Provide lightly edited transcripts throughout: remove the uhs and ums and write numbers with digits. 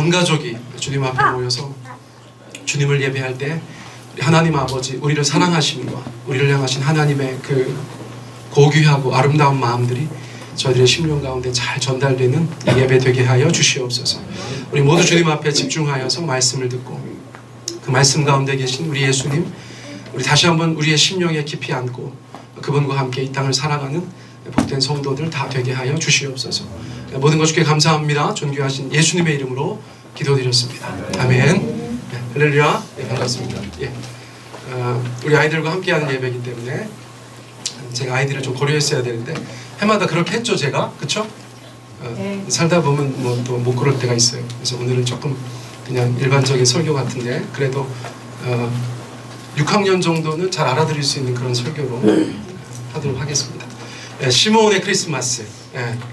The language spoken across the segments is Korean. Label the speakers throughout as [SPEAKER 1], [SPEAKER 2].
[SPEAKER 1] 온 가족이 주님 앞에 모여서 주님을 예배할 때 하나님 아버지 우리를 사랑하심과 우리를 향하신 하나님의 그 고귀하고 아름다운 마음들이 저희들의 심령 가운데 잘 전달되는 예배 되게 하여 주시옵소서. 우리 모두 주님 앞에 집중하여서 말씀을 듣고 그 말씀 가운데 계신 우리 예수님, 우리 다시 한번 우리의 심령에 깊이 안고 그분과 함께 이 땅을 살아가는 복된 성도들 다 되게 하여 주시옵소서. 모든 것 주께 감사합니다. 존귀하신 예수님의 이름으로 기도드렸습니다. 아멘. 네, 할렐루야. 네, 반갑습니다. 예. 우리 아이들과 함께하는 예배이기 때문에 제가 아이들을 좀 고려했어야 되는데 해마다 그렇게 했죠, 제가. 그쵸? 살다 보면 뭐 또 못 그럴 때가 있어요. 그래서 오늘은 조금 그냥 일반적인 설교 같은데 그래도 6학년 정도는 잘 알아들을 수 있는 그런 설교로 하도록 하겠습니다. 시므온의 크리스마스.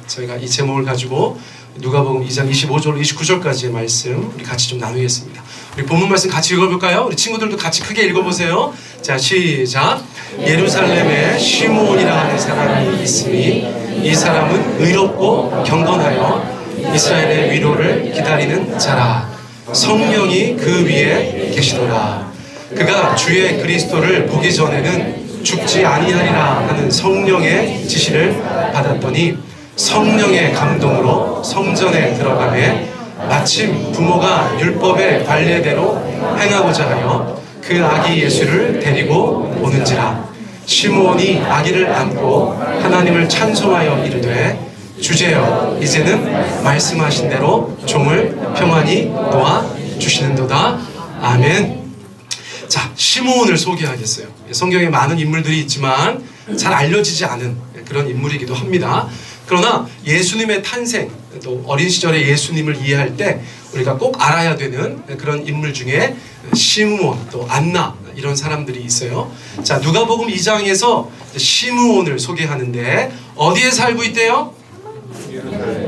[SPEAKER 1] 저희가 이 제목을 가지고 누가복음 2장 25절 29절까지의 말씀 우리 같이 좀 나누겠습니다. 우리 본문 말씀 같이 읽어볼까요? 우리 친구들도 같이 크게 읽어보세요. 자, 시작. 예루살렘에 시므온이라 하는 사람이 있으니 이 사람은 의롭고 경건하여 이스라엘의 위로를 기다리는 자라. 성령이 그 위에 계시더라. 그가 주의 그리스도를 보기 전에는 죽지 아니하리라 하는 성령의 지시를 받았더니 성령의 감동으로 성전에 들어가매 마침 부모가 율법의 관례대로 행하고자 하여 그 아기 예수를 데리고 오는지라. 시므온이 아기를 안고 하나님을 찬송하여 이르되 주제여 이제는 말씀하신 대로 종을 평안히 놓아 주시는도다. 아멘. 자, 시므온을 소개하겠어요. 성경에 많은 인물들이 있지만 잘 알려지지 않은 그런 인물이기도 합니다. 그러나 예수님의 탄생, 또 어린 시절의 예수님을 이해할 때 우리가 꼭 알아야 되는 그런 인물 중에 시므온, 또 안나 이런 사람들이 있어요. 자, 누가복음 2장에서 시므온을 소개하는데 어디에 살고 있대요?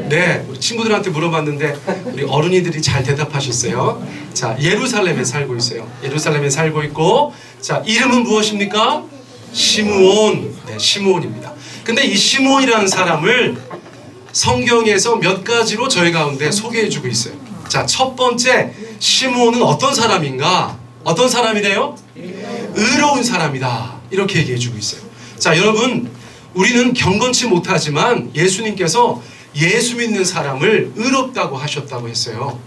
[SPEAKER 1] 네, 우리 친구들한테 물어봤는데 우리 어른이들이 잘 대답하셨어요. 자, 예루살렘에 살고 있어요. 예루살렘에 살고 있고, 자, 이름은 무엇입니까? 시므온. 네, 시므온입니다. 근데 이 시므온이라는 사람을 성경에서 몇 가지로 저희 가운데 소개해주고 있어요. 자, 첫 번째, 시므온은 어떤 사람인가? 어떤 사람이래요? 의로운 사람이다. 이렇게 얘기해주고 있어요. 자, 여러분, 우리는 경건치 못하지만 예수님께서 예수 믿는 사람을 의롭다고 하셨다고 했어요.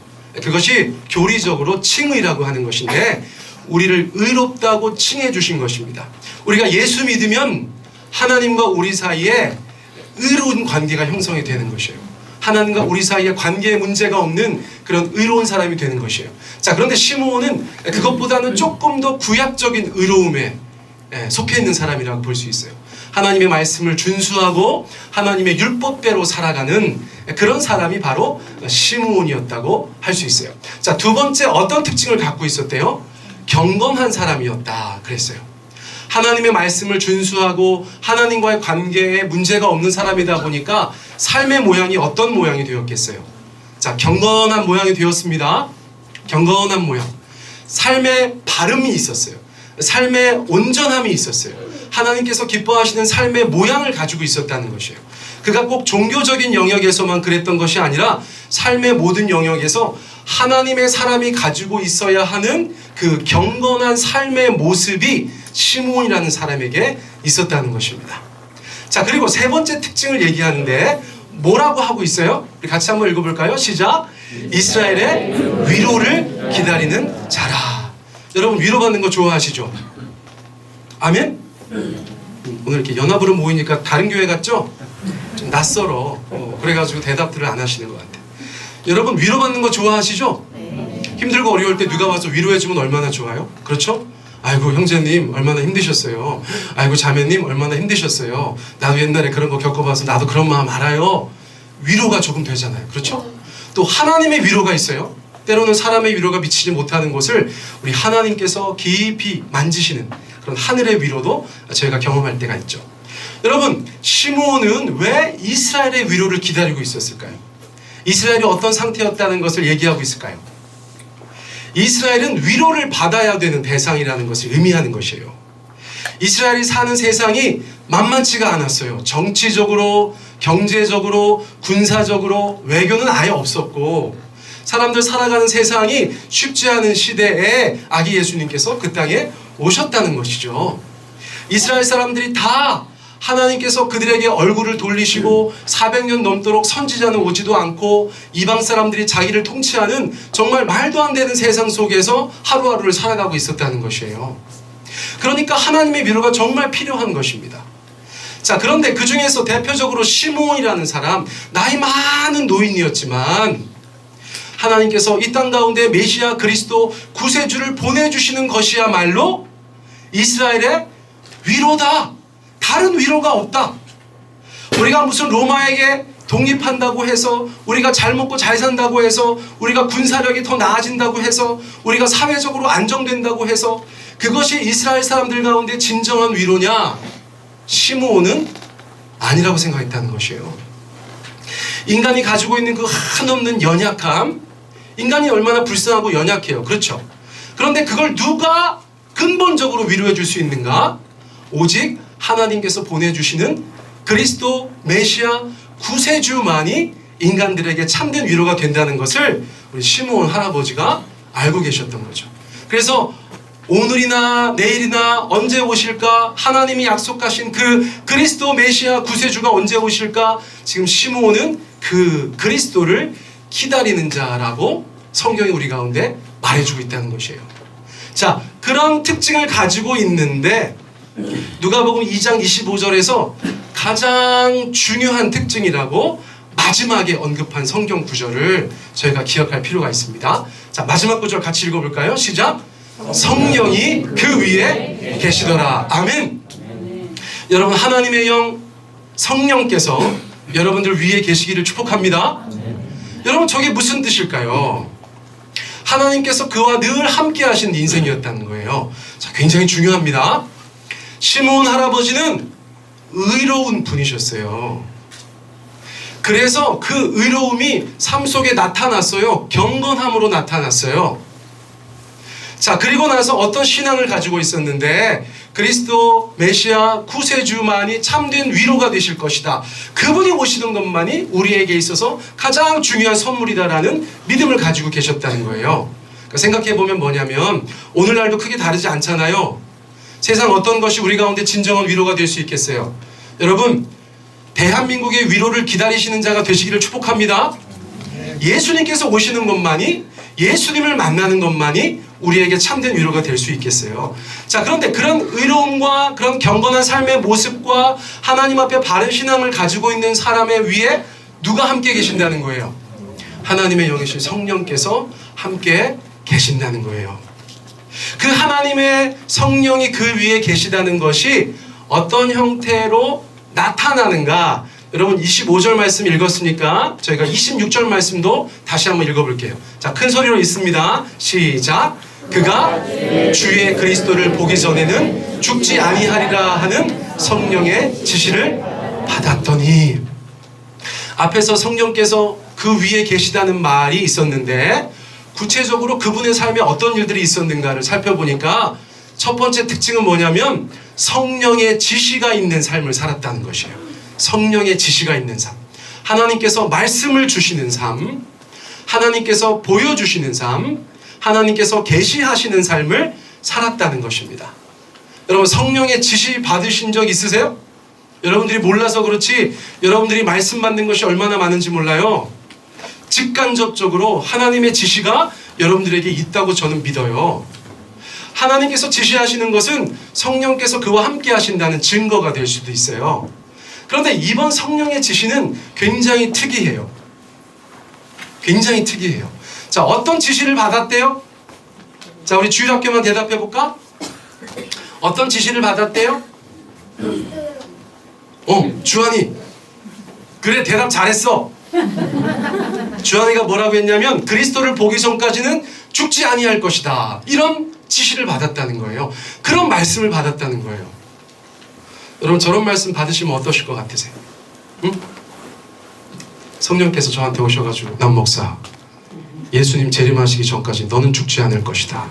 [SPEAKER 1] 그것이 교리적으로 칭의라고 하는 것인데 우리를 의롭다고 칭해 주신 것입니다. 우리가 예수 믿으면 하나님과 우리 사이에 의로운 관계가 형성이 되는 것이에요. 하나님과 우리 사이에 관계에 문제가 없는 그런 의로운 사람이 되는 것이에요. 자, 그런데 시므온은 그것보다는 조금 더 구약적인 의로움에 속해 있는 사람이라고 볼 수 있어요. 하나님의 말씀을 준수하고 하나님의 율법대로 살아가는 그런 사람이 바로 시므온이었다고 할 수 있어요. 자, 두 번째 어떤 특징을 갖고 있었대요? 경건한 사람이었다 그랬어요. 하나님의 말씀을 준수하고 하나님과의 관계에 문제가 없는 사람이다 보니까 삶의 모양이 어떤 모양이 되었겠어요? 자, 경건한 모양이 되었습니다. 경건한 모양. 삶의 바름이 있었어요. 삶의 온전함이 있었어요. 하나님께서 기뻐하시는 삶의 모양을 가지고 있었다는 것이에요. 그가 꼭 종교적인 영역에서만 그랬던 것이 아니라 삶의 모든 영역에서 하나님의 사람이 가지고 있어야 하는 그 경건한 삶의 모습이 시므온이라는 사람에게 있었다는 것입니다. 자, 그리고 세 번째 특징을 얘기하는데 뭐라고 하고 있어요? 우리 같이 한번 읽어볼까요? 시작! 이스라엘의 위로를 기다리는 자라. 여러분, 위로받는 거 좋아하시죠? 아멘? 오늘 이렇게 연합으로 모이니까 다른 교회 같죠? 좀 낯설어. 그래가지고 대답들을 안 하시는 것 같아요. 여러분, 위로받는 거 좋아하시죠? 힘들고 어려울 때 누가 와서 위로해주면 얼마나 좋아요? 그렇죠? 아이고 형제님 얼마나 힘드셨어요. 아이고 자매님 얼마나 힘드셨어요. 나도 옛날에 그런 거 겪어봐서 나도 그런 마음 알아요. 위로가 조금 되잖아요. 그렇죠? 또 하나님의 위로가 있어요. 때로는 사람의 위로가 미치지 못하는 곳을 우리 하나님께서 깊이 만지시는 그런 하늘의 위로도 저희가 경험할 때가 있죠. 여러분, 시므온은 왜 이스라엘의 위로를 기다리고 있었을까요? 이스라엘이 어떤 상태였다는 것을 얘기하고 있을까요? 이스라엘은 위로를 받아야 되는 대상이라는 것을 의미하는 것이에요. 이스라엘이 사는 세상이 만만치가 않았어요. 정치적으로, 경제적으로, 군사적으로 외교는 아예 없었고 사람들 살아가는 세상이 쉽지 않은 시대에 아기 예수님께서 그 땅에 오셨다는 것이죠. 이스라엘 사람들이 다 하나님께서 그들에게 얼굴을 돌리시고 400년 넘도록 선지자는 오지도 않고 이방 사람들이 자기를 통치하는 정말 말도 안 되는 세상 속에서 하루하루를 살아가고 있었다는 것이에요. 그러니까 하나님의 위로가 정말 필요한 것입니다. 자, 그런데 그 중에서 대표적으로 시므온이라는 사람, 나이 많은 노인이었지만 하나님께서 이 땅 가운데 메시아 그리스도 구세주를 보내주시는 것이야말로 이스라엘의 위로다. 다른 위로가 없다. 우리가 무슨 로마에게 독립한다고 해서, 우리가 잘 먹고 잘 산다고 해서, 우리가 군사력이 더 나아진다고 해서, 우리가 사회적으로 안정된다고 해서 그것이 이스라엘 사람들 가운데 진정한 위로냐? 시므온은 아니라고 생각했다는 것이에요. 인간이 가지고 있는 그 한없는 연약함, 인간이 얼마나 불쌍하고 연약해요. 그렇죠? 그런데 그걸 누가 근본적으로 위로해 줄 수 있는가? 오직 하나님께서 보내주시는 그리스도 메시아 구세주만이 인간들에게 참된 위로가 된다는 것을 우리 시므온 할아버지가 알고 계셨던 거죠. 그래서 오늘이나 내일이나 언제 오실까? 하나님이 약속하신 그 그리스도 메시아 구세주가 언제 오실까? 지금 시므온은 그 그리스도를 기다리는 자라고 성경이 우리 가운데 말해주고 있다는 것이에요. 자, 그런 특징을 가지고 있는데 누가복음 2장 25절에서 가장 중요한 특징이라고 마지막에 언급한 성경 구절을 저희가 기억할 필요가 있습니다. 자, 마지막 구절 같이 읽어볼까요? 시작! 성령이 그 위에 계시더라. 아멘. 여러분, 하나님의 영 성령께서 여러분들 위에 계시기를 축복합니다. 여러분, 저게 무슨 뜻일까요? 하나님께서 그와 늘 함께 하신 인생이었다는 거예요. 자, 굉장히 중요합니다. 시므온 할아버지는 의로운 분이셨어요. 그래서 그 의로움이 삶 속에 나타났어요. 경건함으로 나타났어요. 자, 그리고 나서 어떤 신앙을 가지고 있었는데 그리스도 메시아 구세주만이 참된 위로가 되실 것이다. 그분이 오시는 것만이 우리에게 있어서 가장 중요한 선물이다라는 믿음을 가지고 계셨다는 거예요. 그러니까 생각해보면 뭐냐면 오늘날도 크게 다르지 않잖아요. 세상 어떤 것이 우리 가운데 진정한 위로가 될 수 있겠어요? 여러분, 대한민국의 위로를 기다리시는 자가 되시기를 축복합니다. 예수님께서 오시는 것만이, 예수님을 만나는 것만이 우리에게 참된 위로가 될 수 있겠어요. 자, 그런데 그런 의로움과 그런 경건한 삶의 모습과 하나님 앞에 바른 신앙을 가지고 있는 사람의 위에 누가 함께 계신다는 거예요? 하나님의 영이신 성령께서 함께 계신다는 거예요. 그 하나님의 성령이 그 위에 계시다는 것이 어떤 형태로 나타나는가? 여러분, 25절 말씀 읽었으니까 저희가 26절 말씀도 다시 한번 읽어볼게요. 자, 큰 소리로 읽습니다. 시작. 그가 주의 그리스도를 보기 전에는 죽지 아니하리라 하는 성령의 지시를 받았더니, 앞에서 성령께서 그 위에 계시다는 말이 있었는데 구체적으로 그분의 삶에 어떤 일들이 있었는가를 살펴보니까 첫 번째 특징은 뭐냐면 성령의 지시가 있는 삶을 살았다는 것이에요. 성령의 지시가 있는 삶, 하나님께서 말씀을 주시는 삶, 하나님께서 보여주시는 삶, 하나님께서 계시하시는 삶을 살았다는 것입니다. 여러분, 성령의 지시 받으신 적 있으세요? 여러분들이 몰라서 그렇지 여러분들이 말씀 받는 것이 얼마나 많은지 몰라요. 직간접적으로 하나님의 지시가 여러분들에게 있다고 저는 믿어요. 하나님께서 지시하시는 것은 성령께서 그와 함께 하신다는 증거가 될 수도 있어요. 그런데 이번 성령의 지시는 굉장히 특이해요. 굉장히 특이해요. 자, 어떤 지시를 받았대요? 자, 우리 주일학교만 대답해 볼까? 어떤 지시를 받았대요? 주한이. 그래, 대답 잘했어. 주한이가 뭐라고 했냐면 그리스도를 보기 전까지는 죽지 아니할 것이다. 이런 지시를 받았다는 거예요. 그런 말씀을 받았다는 거예요. 여러분, 저런 말씀 받으시면 어떠실 것 같으세요? 응? 성령께서 저한테 오셔가지고, 남 목사, 예수님 재림하시기 전까지 너는 죽지 않을 것이다.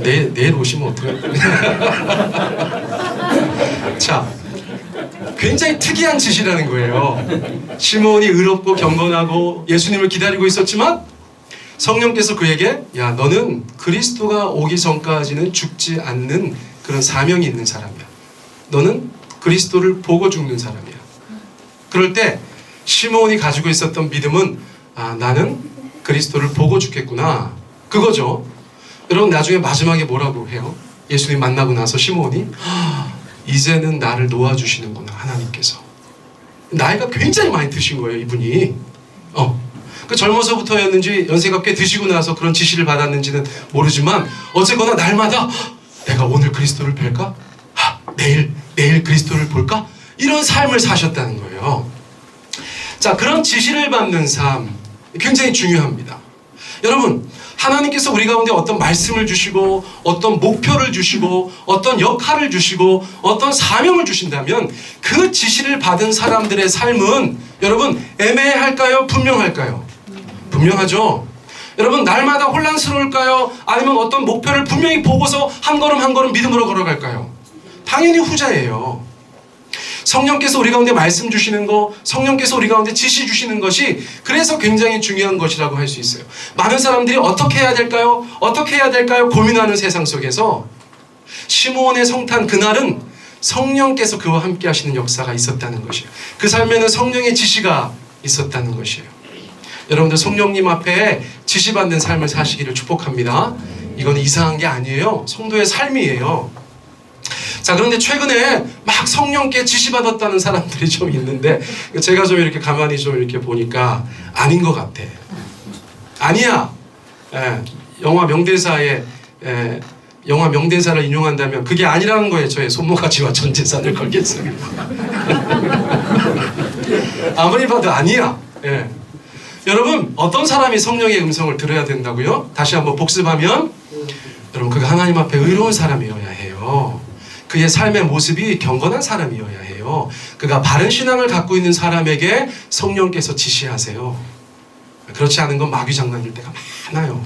[SPEAKER 1] 내일 오시면 어떡해? 자, 굉장히 특이한 짓이라는 거예요. 시므온이 의롭고 경건하고 예수님을 기다리고 있었지만 성령께서 그에게 야, 너는 그리스도가 오기 전까지는 죽지 않는 그런 사명이 있는 사람이야. 너는 그리스도를 보고 죽는 사람이야. 그럴 때 시므온이 가지고 있었던 믿음은 아, 나는 그리스도를 보고 죽겠구나. 그거죠. 여러분 나중에 마지막에 뭐라고 해요? 예수님 만나고 나서 시므온이 이제는 나를 놓아주시는구나 하나님께서. 나이가 굉장히 많이 드신 거예요 이분이. 그 젊어서부터였는지 연세가 꽤 드시고 나서 그런 지시를 받았는지는 모르지만 어쨌거나 날마다 내가 오늘 그리스도를 뵐까? 내일 그리스도를 볼까? 이런 삶을 사셨다는 거예요. 자, 그런 지시를 받는 삶 굉장히 중요합니다. 여러분 하나님께서 우리 가운데 어떤 말씀을 주시고 어떤 목표를 주시고 어떤 역할을 주시고 어떤 사명을 주신다면 그 지시를 받은 사람들의 삶은 여러분 애매할까요? 분명할까요? 분명하죠. 여러분 날마다 혼란스러울까요? 아니면 어떤 목표를 분명히 보고서 한 걸음 한 걸음 믿음으로 걸어갈까요? 당연히 후자예요. 성령께서 우리 가운데 말씀 주시는 거, 성령께서 우리 가운데 지시 주시는 것이 그래서 굉장히 중요한 것이라고 할 수 있어요. 많은 사람들이 어떻게 해야 될까요? 어떻게 해야 될까요? 고민하는 세상 속에서 시므온의 성탄 그날은 성령께서 그와 함께 하시는 역사가 있었다는 것이에요. 그 삶에는 성령의 지시가 있었다는 것이에요. 여러분들 성령님 앞에 지시받는 삶을 사시기를 축복합니다. 이건 이상한 게 아니에요. 성도의 삶이에요. 자, 그런데 최근에 막 성령께 지시받았다는 사람들이 좀 있는데 제가 좀 이렇게 가만히 좀 이렇게 보니까 아닌 것 같아. 아니야. 영화 명대사를 인용한다면 그게 아니라는 거예요. 저의 손모가지와 전 재산을 걸겠습니다. 아무리 봐도 아니야. 여러분 어떤 사람이 성령의 음성을 들어야 된다고요? 다시 한번 복습하면 여러분 그가 하나님 앞에 의로운 사람이어야 해요. 그의 삶의 모습이 경건한 사람이어야 해요. 그가 바른 신앙을 갖고 있는 사람에게 성령께서 지시하세요. 그렇지 않은 건 마귀 장난일 때가 많아요.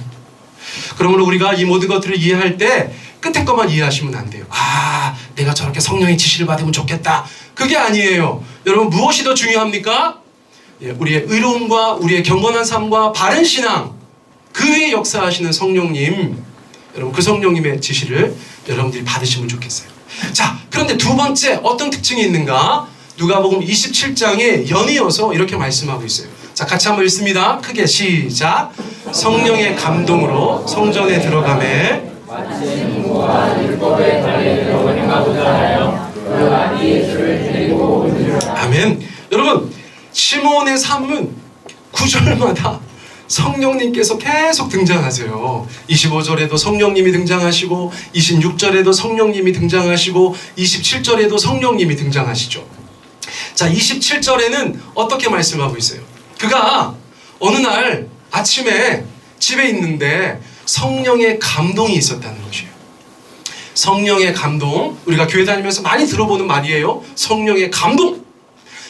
[SPEAKER 1] 그러므로 우리가 이 모든 것들을 이해할 때 끝에 것만 이해하시면 안 돼요. 아, 내가 저렇게 성령의 지시를 받으면 좋겠다. 그게 아니에요. 여러분 무엇이 더 중요합니까? 우리의 의로움과 우리의 경건한 삶과 바른 신앙, 그 위에 역사하시는 성령님, 여러분 그 성령님의 지시를 여러분들이 받으시면 좋겠어요. 자, 그런데 두 번째 어떤 특징이 있는가? 누가복음 27장에 연이어서 이렇게 말씀하고 있어요. 자, 같이 한번 읽습니다. 크게 시작. 성령의 감동으로 성전에 들어가매 아멘. 여러분 시므온의 삶은 구절마다 성령님께서 계속 등장하세요. 25절에도 성령님이 등장하시고 26절에도 성령님이 등장하시고 27절에도 성령님이 등장하시죠. 자, 27절에는 어떻게 말씀하고 있어요? 그가 어느 날 아침에 집에 있는데 성령의 감동이 있었다는 것이에요. 성령의 감동, 우리가 교회 다니면서 많이 들어보는 말이에요. 성령의 감동.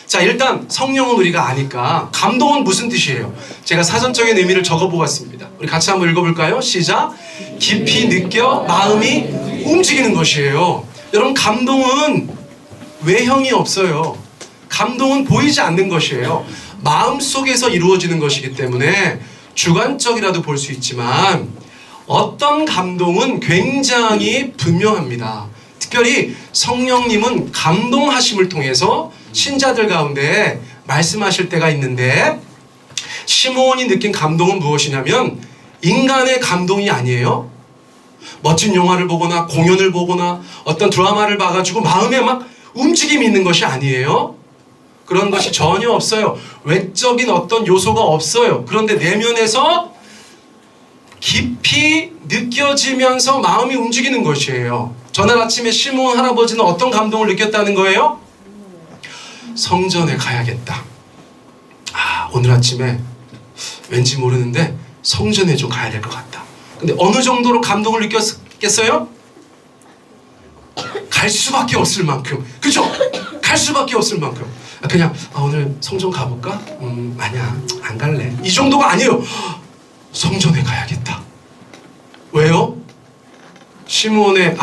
[SPEAKER 1] 자, 일단 성령은 우리가 아니까 감동은 무슨 뜻이에요? 제가 사전적인 의미를 적어보았습니다. 우리 같이 한번 읽어볼까요? 시작. 깊이 느껴 마음이 움직이는 것이에요. 여러분 감동은 외형이 없어요. 감동은 보이지 않는 것이에요. 마음속에서 이루어지는 것이기 때문에 주관적이라도 볼 수 있지만 어떤 감동은 굉장히 분명합니다. 특별히 성령님은 감동하심을 통해서 신자들 가운데 말씀하실 때가 있는데 시므온이 느낀 감동은 무엇이냐면 인간의 감동이 아니에요. 멋진 영화를 보거나 공연을 보거나 어떤 드라마를 봐가지고 마음에 막 움직임이 있는 것이 아니에요. 그런 것이 전혀 없어요. 외적인 어떤 요소가 없어요. 그런데 내면에서 깊이 느껴지면서 마음이 움직이는 것이에요. 전날 아침에 시므온 할아버지는 어떤 감동을 느꼈다는 거예요? 성전에 가야겠다. 오늘 아침에 왠지 모르는데 성전에 좀 가야 될 것 같다. 근데 어느 정도로 감동을 느꼈겠어요? 갈 수밖에 없을 만큼. 그죠? 갈 수밖에 없을 만큼. 그냥 오늘 성전 가볼까? 아니야, 안 갈래. 이 정도가 아니에요. 성전에 가야겠다. 왜요? 시므온의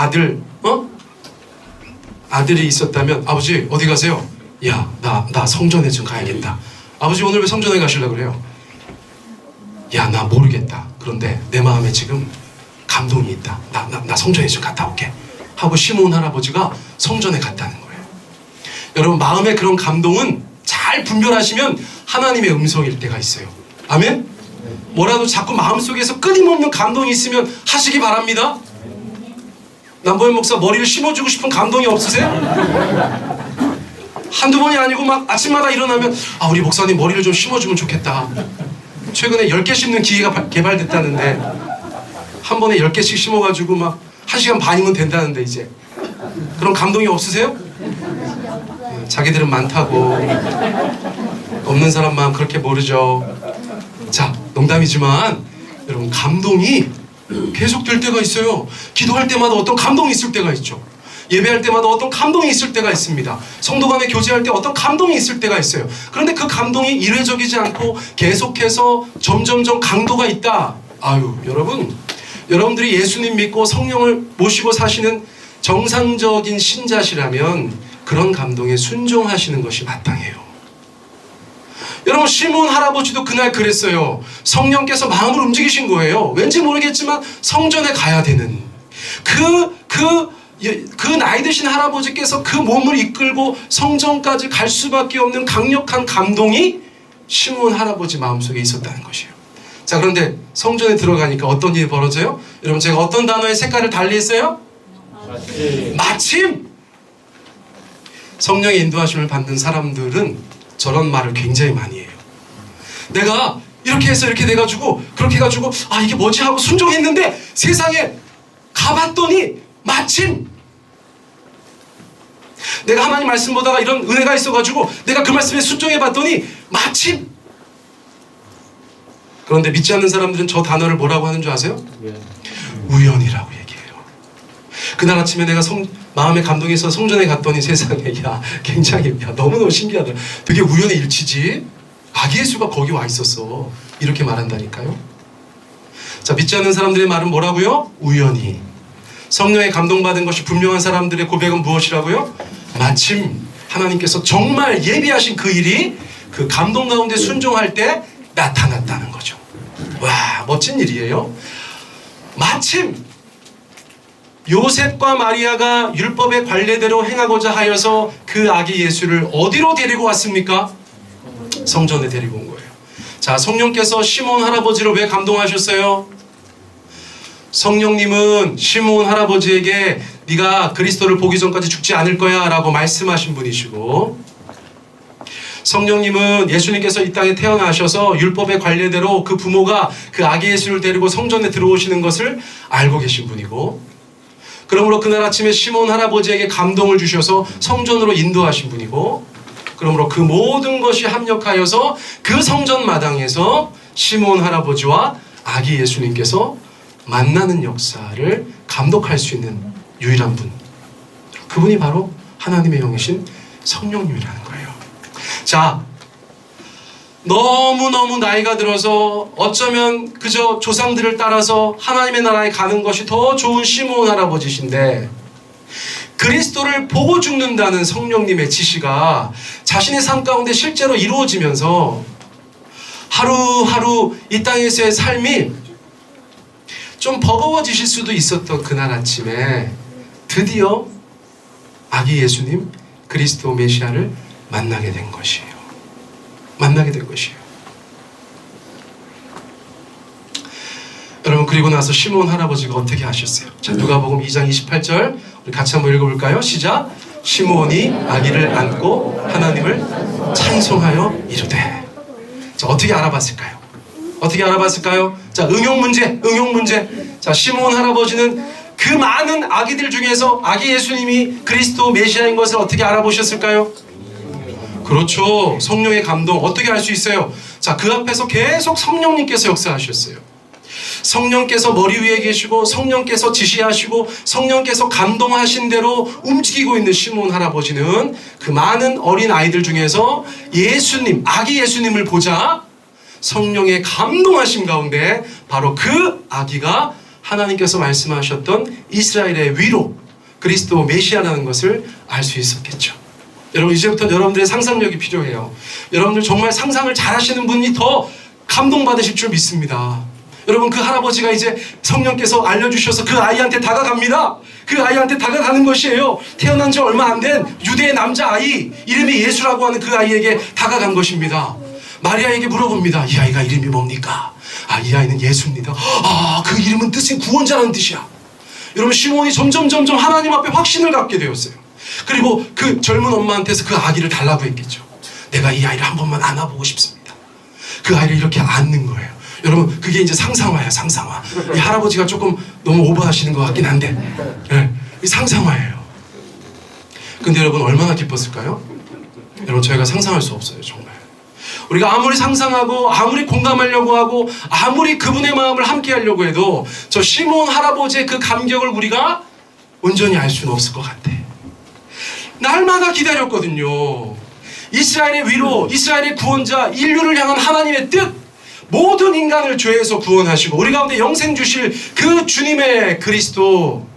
[SPEAKER 1] 아들이 있었다면 아버지 어디 가세요? 야, 나 성전에 좀 가야겠다. 아버지 오늘 왜 성전에 가시려고 그래요? 야, 나 모르겠다. 그런데 내 마음에 지금 감동이 있다. 나 성전에 좀 갔다 올게. 하고 시몬 할아버지가 성전에 갔다는 거예요. 여러분, 마음의 그런 감동은 잘 분별하시면 하나님의 음성일 때가 있어요. 아멘? 뭐라도 자꾸 마음속에서 끊임없는 감동이 있으면 하시기 바랍니다. 남보현 목사 머리를 심어주고 싶은 감동이 없으세요? 한두 번이 아니고 막 아침마다 일어나면 우리 목사님 머리를 좀 심어주면 좋겠다. 최근에 10개 심는 기계가 개발됐다는데 한 번에 10개씩 심어가지고 막 1시간 반이면 된다는데 이제 그런 감동이 없으세요? 자기들은 많다고 없는 사람만 그렇게 모르죠. 자, 농담이지만 여러분, 감동이 계속 될 때가 있어요. 기도할 때마다 어떤 감동이 있을 때가 있죠. 예배할 때마다 어떤 감동이 있을 때가 있습니다. 성도 간에 교제할 때 어떤 감동이 있을 때가 있어요. 그런데 그 감동이 이례적이지 않고 계속해서 점점점 강도가 있다. 여러분들이 예수님 믿고 성령을 모시고 사시는 정상적인 신자시라면 그런 감동에 순종하시는 것이 마땅해요. 여러분, 시몬 할아버지도 그날 그랬어요. 성령께서 마음을 움직이신 거예요. 왠지 모르겠지만 성전에 가야 되는 그 나이 드신 할아버지께서 그 몸을 이끌고 성전까지 갈 수밖에 없는 강력한 감동이 시몬 할아버지 마음속에 있었다는 것이에요. 자, 그런데 성전에 들어가니까 어떤 일이 벌어져요? 여러분, 제가 어떤 단어의 색깔을 달리 했어요? 마침! 성령의 인도하심을 받는 사람들은 저런 말을 굉장히 많이 해요. 내가 이렇게 해서 이렇게 돼가지고 그렇게 해가지고 이게 뭐지 하고 순종했는데 세상에 가봤더니 마침 내가 하나님 말씀 보다가 이런 은혜가 있어가지고 내가 그 말씀에 순종해봤더니 마침. 그런데 믿지 않는 사람들은 저 단어를 뭐라고 하는 줄 아세요? 우연이라고 얘기해요. 그날 아침에 내가 마음의 감동에서 성전에 갔더니 세상에 굉장히 너무너무 신기하다. 되게 우연의 일치지. 아기 예수가 거기 와 있었어. 이렇게 말한다니까요. 자, 믿지 않는 사람들의 말은 뭐라고요? 우연히. 성령의 감동받은 것이 분명한 사람들의 고백은 무엇이라고요? 마침 하나님께서 정말 예비하신 그 일이 그 감동 가운데 순종할 때 나타났다는 거죠. 와, 멋진 일이에요. 마침 요셉과 마리아가 율법의 관례대로 행하고자 하여서 그 아기 예수를 어디로 데리고 왔습니까? 성전에 데리고 온 거예요. 자, 성령께서 시몬 할아버지를 왜 감동하셨어요? 성령님은 시몬 할아버지에게 네가 그리스도를 보기 전까지 죽지 않을 거야 라고 말씀하신 분이시고, 성령님은 예수님께서 이 땅에 태어나셔서 율법의 관례대로 그 부모가 그 아기 예수를 데리고 성전에 들어오시는 것을 알고 계신 분이고, 그러므로 그날 아침에 시몬 할아버지에게 감동을 주셔서 성전으로 인도하신 분이고, 그러므로 그 모든 것이 합력하여서 그 성전 마당에서 시몬 할아버지와 아기 예수님께서 만나는 역사를 감독할 수 있는 유일한 분, 그분이 바로 하나님의 영이신 성령님이라는 거예요. 자, 너무너무 나이가 들어서 어쩌면 그저 조상들을 따라서 하나님의 나라에 가는 것이 더 좋은 시몬 할아버지신데, 그리스도를 보고 죽는다는 성령님의 지시가 자신의 삶 가운데 실제로 이루어지면서 하루하루 이 땅에서의 삶이 좀 버거워지실 수도 있었던 그날 아침에 드디어 아기 예수님 그리스도 메시아를 만나게 된 것이에요. 만나게 된 것이에요. 여러분, 그리고 나서 시몬 할아버지가 어떻게 하셨어요? 자, 누가복음 2장 28절 우리 같이 한번 읽어볼까요? 시작. 시몬이 아기를 안고 하나님을 찬송하여 이르되. 자, 어떻게 알아봤을까요? 어떻게 알아봤을까요? 자, 응용 문제. 자, 시몬 할아버지는 그 많은 아기들 중에서 아기 예수님이 그리스도 메시아인 것을 어떻게 알아보셨을까요? 그렇죠. 성령의 감동. 어떻게 알 수 있어요? 자, 그 앞에서 계속 성령님께서 역사하셨어요. 성령께서 머리 위에 계시고 성령께서 지시하시고 성령께서 감동하신 대로 움직이고 있는 시몬 할아버지는 그 많은 어린 아이들 중에서 예수님, 아기 예수님을 보자 성령의 감동하심 가운데 바로 그 아기가 하나님께서 말씀하셨던 이스라엘의 위로 그리스도 메시아라는 것을 알 수 있었겠죠. 여러분 이제부터 여러분들의 상상력이 필요해요. 여러분들 정말 상상을 잘하시는 분이 더 감동받으실 줄 믿습니다. 여러분 그 할아버지가 이제 성령께서 알려주셔서 그 아이한테 다가갑니다. 그 아이한테 다가가는 것이에요. 태어난 지 얼마 안 된 유대의 남자아이, 이름이 예수라고 하는 그 아이에게 다가간 것입니다. 마리아에게 물어봅니다. 이 아이가 이름이 뭡니까? 아, 이 아이는 예수입니다. 아, 그 이름은 뜻이 구원자라는 뜻이야. 여러분 시몬이 점점 하나님 앞에 확신을 갖게 되었어요. 그리고 그 젊은 엄마한테서 그 아기를 달라고 했겠죠. 내가 이 아이를 한 번만 안아보고 싶습니다. 그 아이를 이렇게 안는 거예요. 여러분 그게 이제 상상화예요. 상상화. 이 할아버지가 조금 너무 오버하시는 것 같긴 한데 네, 상상화예요. 근데 여러분 얼마나 기뻤을까요? 여러분 저희가 상상할 수 없어요. 정말 우리가 아무리 상상하고 아무리 공감하려고 하고 아무리 그분의 마음을 함께 하려고 해도 저 시몬 할아버지의 그 감격을 우리가 온전히 알 수는 없을 것 같아. 날마다 기다렸거든요. 이스라엘의 위로, 이스라엘의 구원자, 인류를 향한 하나님의 뜻, 모든 인간을 죄에서 구원하시고 우리 가운데 영생 주실 그 주님의 그리스도,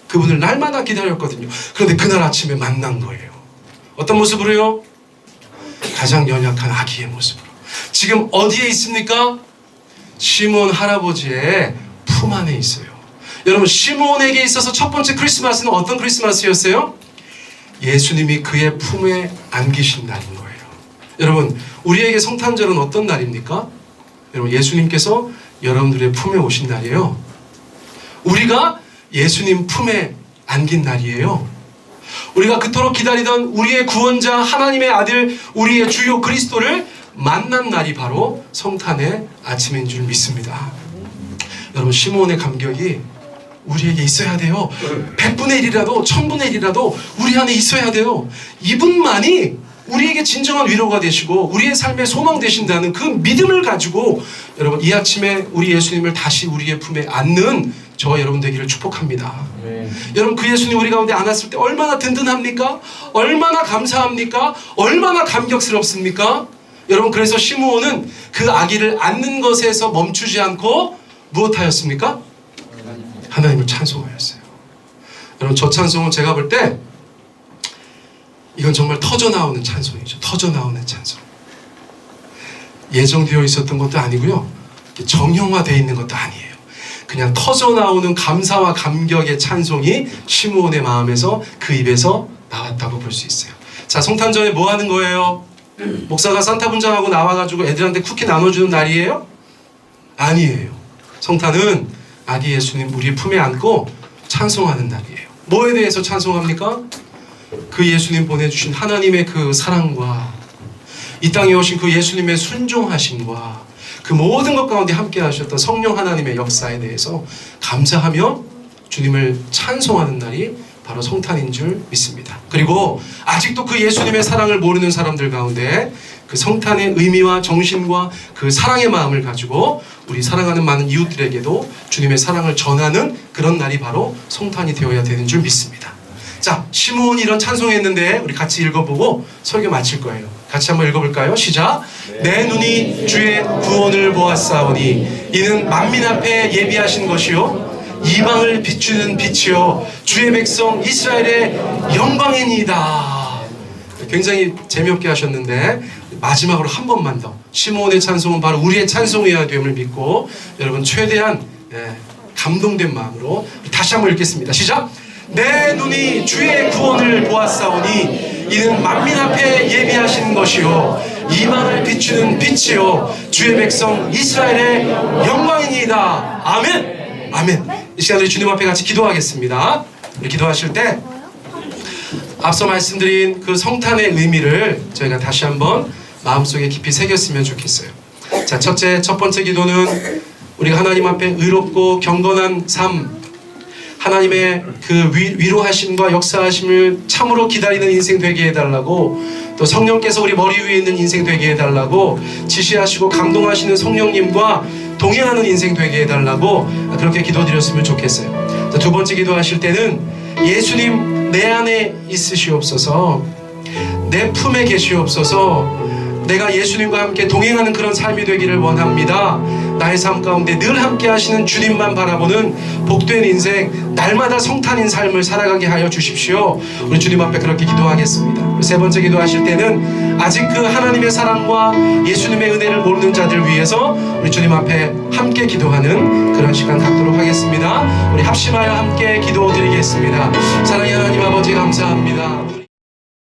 [SPEAKER 1] 그분을 날마다 기다렸거든요. 그런데 그날 아침에 만난 거예요. 어떤 모습으로요? 가장 연약한 아기의 모습으로. 지금 어디에 있습니까? 시몬 할아버지의 품 안에 있어요. 여러분 시몬에게 있어서 첫 번째 크리스마스는 어떤 크리스마스였어요? 예수님이 그의 품에 안기신 날인 거예요. 여러분 우리에게 성탄절은 어떤 날입니까? 여러분 예수님께서 여러분들의 품에 오신 날이에요. 우리가 예수님 품에 안긴 날이에요. 우리가 그토록 기다리던 우리의 구원자 하나님의 아들 우리의 주요 그리스도를 만난 날이 바로 성탄의 아침인 줄 믿습니다. 여러분 시몬의 감격이 우리에게 있어야 돼요. 100분의 1이라도 1000분의 1이라도 우리 안에 있어야 돼요. 이분만이 우리에게 진정한 위로가 되시고 우리의 삶의 소망 되신다는 그 믿음을 가지고 여러분 이 아침에 우리 예수님을 다시 우리의 품에 안는 저와 여러분 되기를 축복합니다. 여러분 그 예수님 우리 가운데 안았을 때 얼마나 든든합니까? 얼마나 감사합니까? 얼마나 감격스럽습니까? 여러분 그래서 시므온은 그 아기를 안는 것에서 멈추지 않고 무엇하였습니까? 하나님을 찬송하였어요. 여러분 저 찬송은 제가 볼 때 이건 정말 터져나오는 찬송이죠. 터져나오는 찬송. 예정되어 있었던 것도 아니고요. 정형화되어 있는 것도 아니에요. 그냥 터져나오는 감사와 감격의 찬송이 시므온의 마음에서 그 입에서 나왔다고 볼 수 있어요. 자, 성탄절에 뭐 하는 거예요? 목사가 산타 분장하고 나와가지고 애들한테 쿠키 나눠주는 날이에요? 아니에요. 성탄은 아기 예수님 우리 품에 안고 찬송하는 날이에요. 뭐에 대해서 찬송합니까? 그 예수님 보내주신 하나님의 그 사랑과 이 땅에 오신 그 예수님의 순종하심과 그 모든 것 가운데 함께 하셨던 성령 하나님의 역사에 대해서 감사하며 주님을 찬송하는 날이 바로 성탄인 줄 믿습니다. 그리고 아직도 그 예수님의 사랑을 모르는 사람들 가운데 그 성탄의 의미와 정신과 그 사랑의 마음을 가지고 우리 사랑하는 많은 이웃들에게도 주님의 사랑을 전하는 그런 날이 바로 성탄이 되어야 되는 줄 믿습니다. 자, 시므온이 이런 찬송했는데 우리 같이 읽어보고 설교 마칠 거예요. 같이 한번 읽어볼까요? 시작. 내 눈이 주의 구원을 보았사오니 이는 만민 앞에 예비하신 것이요 이방을 비추는 빛이요 주의 백성 이스라엘의 영광이니이다. 굉장히 재미없게 하셨는데 마지막으로 한 번만 더, 시므온의 찬송은 바로 우리의 찬송이어야 됨을 믿고 여러분 최대한 감동된 마음으로 다시 한번 읽겠습니다. 시작. 내 눈이 주의 구원을 보았사오니 이는 만민 앞에 예비하신 것이요 이방을 비추는 빛이요 주의 백성 이스라엘의 영광이니이다. 아멘. 아멘. 이 시간 우리 주님 앞에 같이 기도하겠습니다. 우리 기도하실 때 앞서 말씀드린 그 성탄의 의미를 저희가 다시 한번 마음속에 깊이 새겼으면 좋겠어요. 자, 첫 번째 기도는 우리가 하나님 앞에 의롭고 경건한 삶, 하나님의 그 위로하심과 역사하심을 참으로 기다리는 인생 되게 해달라고, 또 성령께서 우리 머리 위에 있는 인생 되게 해달라고, 지시하시고 감동하시는 성령님과 동행하는 인생 되게 해달라고 그렇게 기도드렸으면 좋겠어요. 자, 두 번째 기도하실 때는 예수님 내 안에 있으시옵소서, 내 품에 계시옵소서, 내가 예수님과 함께 동행하는 그런 삶이 되기를 원합니다. 나의 삶 가운데 늘 함께 하시는 주님만 바라보는 복된 인생, 날마다 성탄인 삶을 살아가게 하여 주십시오. 우리 주님 앞에 그렇게 기도하겠습니다. 세 번째 기도하실 때는 아직 그 하나님의 사랑과 예수님의 은혜를 모르는 자들 위해서 우리 주님 앞에 함께 기도하는 그런 시간 갖도록 하겠습니다. 우리 합심하여 함께 기도드리겠습니다. 사랑의 하나님 아버지 감사합니다.